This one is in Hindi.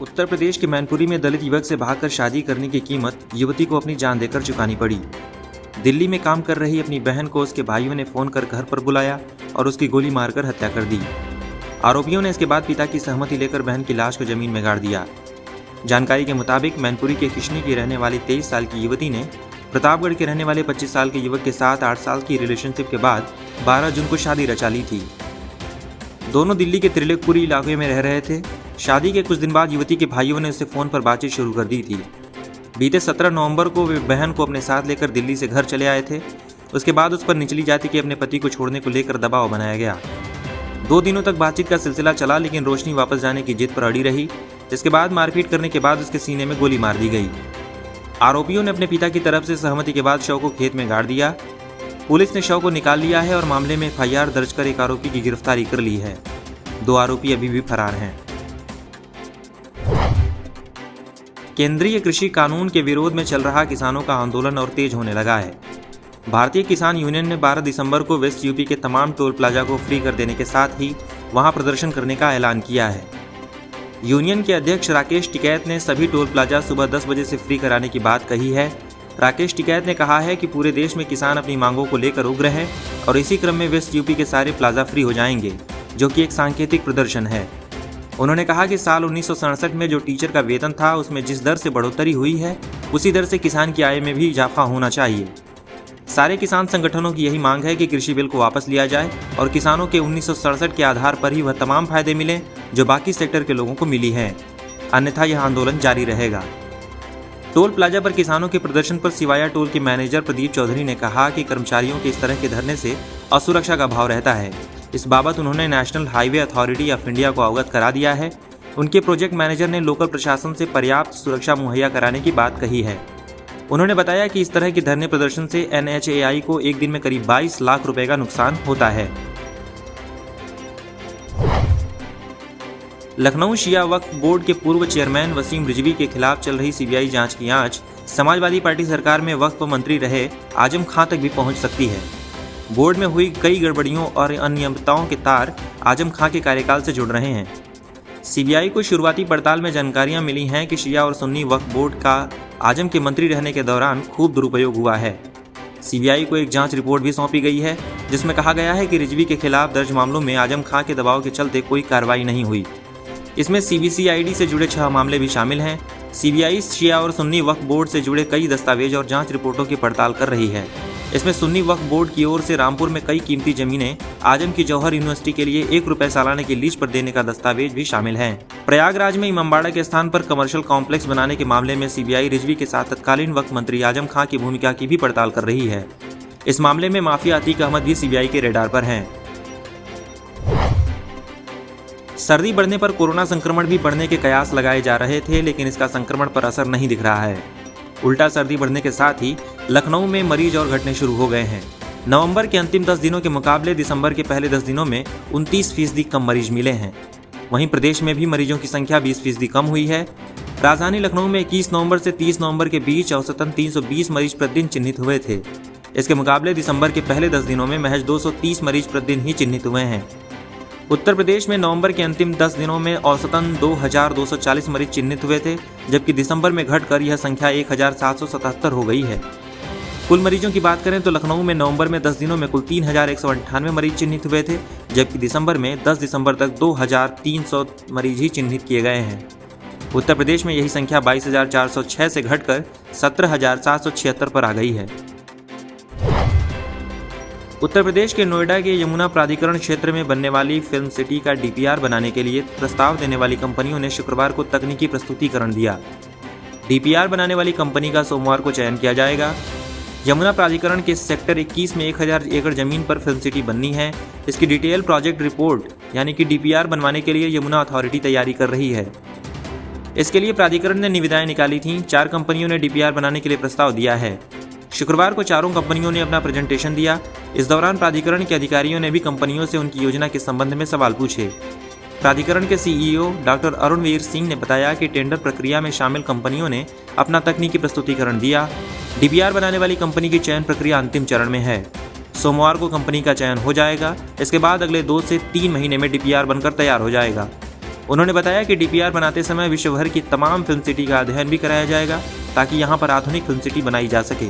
उत्तर प्रदेश के मैनपुरी में दलित युवक से भागकर शादी करने की कीमत युवती को अपनी जान देकर चुकानी पड़ी। दिल्ली में काम कर रही अपनी बहन को उसके भाइयों ने फोन कर घर पर बुलाया और उसकी गोली मारकर हत्या कर दी। आरोपियों ने इसके बाद पिता की सहमति लेकर बहन की लाश को जमीन में गाड़ दिया। जानकारी के मुताबिक मैनपुरी के किशनी की रहने वाली 23 साल की युवती ने प्रतापगढ़ के रहने वाले 25 साल के युवक के साथ 8 साल की रिलेशनशिप के बाद 12 जून को शादी रचा ली थी। दोनों दिल्ली के त्रिलोकपुरी इलाके में रह रहे थे। शादी के कुछ दिन बाद युवती के भाइयों ने उससे फोन पर बातचीत शुरू कर दी थी। बीते 17 नवंबर को वे बहन को अपने साथ लेकर दिल्ली से घर चले आए थे। उसके बाद उस पर निचली जाति के अपने पति को छोड़ने को लेकर दबाव बनाया गया। 2 दिनों तक बातचीत का सिलसिला चला, लेकिन रोशनी वापस जाने की जिद पर अड़ी रही, जिसके बाद मारपीट करने के बाद उसके सीने में गोली मार दी गई। आरोपियों ने अपने पिता की तरफ से सहमति के बाद शव को खेत में गाड़ दिया। पुलिस ने शव को निकाल लिया है और मामले में FIR दर्ज कर एक आरोपी की गिरफ्तारी कर ली है। 2 आरोपी अभी भी फरार हैं। केंद्रीय कृषि कानून के विरोध में चल रहा किसानों का आंदोलन और तेज होने लगा है। भारतीय किसान यूनियन ने 12 दिसंबर को वेस्ट यूपी के तमाम टोल प्लाजा को फ्री कर देने के साथ ही वहां प्रदर्शन करने का ऐलान किया है। यूनियन के अध्यक्ष राकेश टिकैत ने सभी टोल प्लाजा सुबह 10 बजे से फ्री कराने की बात कही है। राकेश टिकैत ने कहा है कि पूरे देश में किसान अपनी मांगों को लेकर उग्र हैं और इसी क्रम में वेस्ट यूपी के सारे प्लाजा फ्री हो जाएंगे, जो कि एक सांकेतिक प्रदर्शन है। उन्होंने कहा कि साल 1967 में जो टीचर का वेतन था उसमें जिस दर से बढ़ोतरी हुई है उसी दर से किसान की आय में भी इजाफा होना चाहिए। सारे किसान संगठनों की यही मांग है कि कृषि बिल को वापस लिया जाए और किसानों के 1967 के आधार पर ही वह तमाम फायदे मिलें जो बाकी सेक्टर के लोगों को मिली है, अन्यथा यह आंदोलन जारी रहेगा। टोल प्लाजा पर किसानों के प्रदर्शन पर सिवाया टोल के मैनेजर प्रदीप चौधरी ने कहा कि कर्मचारियों के इस तरह के धरने से असुरक्षा का भाव रहता है। इस बाबत उन्होंने national highway authority of India को अवगत करा दिया है। उनके प्रोजेक्ट मैनेजर ने लोकल प्रशासन से पर्याप्त सुरक्षा मुहैया कराने की बात कही है। उन्होंने बताया कि इस तरह के धरने प्रदर्शन से NHAI को एक दिन में करीब 22 लाख रुपए का नुकसान होता है। लखनऊ शिया वक्फ बोर्ड के पूर्व चेयरमैन वसीम रिजवी के खिलाफ चल रही CBI जांच की आंच समाजवादी पार्टी सरकार में वक्फ मंत्री रहे आजम खां तक भी पहुंच सकती है। बोर्ड में हुई कई गड़बड़ियों और अनियमितताओं के तार आजम खां के कार्यकाल से जुड़ रहे हैं। CBI को शुरुआती पड़ताल में जानकारियां मिली हैं कि शिया और सुन्नी वक्फ बोर्ड का आजम के मंत्री रहने के दौरान खूब दुरुपयोग हुआ है। CBI को एक जांच रिपोर्ट भी सौंपी गई है, जिसमें कहा गया है कि रिजवी के खिलाफ दर्ज मामलों में आजम खां के दबाव के चलते कोई कार्रवाई नहीं हुई। इसमें CBCID से जुड़े 6 मामले भी शामिल हैं। CBI शिया और सुन्नी वक्फ बोर्ड से जुड़े कई दस्तावेज और जांच रिपोर्टों की पड़ताल कर रही है। इसमें सुन्नी वक्फ बोर्ड की ओर से रामपुर में कई कीमती जमीनें आजम की जौहर यूनिवर्सिटी के लिए 1 रुपए सालाना की लीज पर देने का दस्तावेज भी शामिल हैं। प्रयागराज में इमामबाड़ा के स्थान पर कमर्शियल कॉम्प्लेक्स बनाने के मामले में CBI रिजवी के साथ तत्कालीन वक्फ मंत्री आजम खां की भूमिका की भी पड़ताल कर रही है। इस मामले में माफिया अतीक अहमद भी CBI के रेडार पर हैं। सर्दी बढ़ने पर कोरोना संक्रमण भी बढ़ने के कयास लगाए जा रहे थे, लेकिन इसका संक्रमण पर असर नहीं दिख रहा है। उल्टा सर्दी बढ़ने के साथ ही लखनऊ में मरीज और घटने शुरू हो गए हैं। नवंबर के अंतिम 10 दिनों के मुकाबले दिसंबर के पहले 10 दिनों में 29% कम मरीज मिले हैं। वहीं प्रदेश में भी मरीजों की संख्या 20% कम हुई है। राजधानी लखनऊ में 21 नवंबर से 30 नवंबर के बीच औसतन 320 मरीज प्रतिदिन चिन्हित हुए थे। इसके मुकाबले दिसंबर के पहले 10 दिनों में महज 230 मरीज प्रतिदिन ही चिन्हित हुए हैं। उत्तर प्रदेश में नवंबर के अंतिम 10 दिनों में औसतन 2240 मरीज चिन्हित हुए थे, जबकि दिसंबर में घटकर यह संख्या 1777 हो गई है। कुल मरीजों की बात करें तो लखनऊ में नवंबर में 10 दिनों में कुल 3198 मरीज चिन्हित हुए थे, जबकि दिसंबर में 10 दिसंबर तक 2300 मरीज ही चिन्हित किए गए हैं। उत्तर प्रदेश में यही संख्या 22406 से घटकर 17776 पर आ गई है। उत्तर प्रदेश के नोएडा के यमुना प्राधिकरण क्षेत्र में बनने वाली फिल्म सिटी का DPR बनाने के लिए प्रस्ताव देने वाली कंपनियों ने शुक्रवार को तकनीकी प्रस्तुतिकरण दिया। DPR बनाने वाली कंपनी का सोमवार को चयन किया जाएगा। यमुना प्राधिकरण के सेक्टर 21 में 1000 एकड़ जमीन पर फिल्म सिटी बननी है। इसकी डिटेल प्रोजेक्ट रिपोर्ट यानी कि DPR बनवाने के लिए यमुना अथॉरिटी तैयारी कर रही है। इसके लिए प्राधिकरण ने निविदाएं निकाली थीं। 4 कंपनियों ने DPR बनाने के लिए प्रस्ताव दिया है। शुक्रवार को चारों कंपनियों ने अपना प्रेजेंटेशन दिया। इस दौरान प्राधिकरण के अधिकारियों ने भी कंपनियों से उनकी योजना के संबंध में सवाल पूछे। प्राधिकरण के CEO डॉक्टर अरुणवीर सिंह ने बताया कि टेंडर प्रक्रिया में शामिल कंपनियों ने अपना तकनीकी प्रस्तुतिकरण दिया। DPR बनाने वाली कंपनी की चयन प्रक्रिया अंतिम चरण में है। सोमवार को कंपनी का चयन हो जाएगा। इसके बाद अगले 2 से 3 महीने में DPR बनकर तैयार हो जाएगा। उन्होंने बताया कि डीपीआर बनाते समय विश्व भर की तमाम फिल्म सिटी का अध्ययन भी कराया जाएगा ताकि यहां पर आधुनिक फिल्म सिटी बनाई जा सके।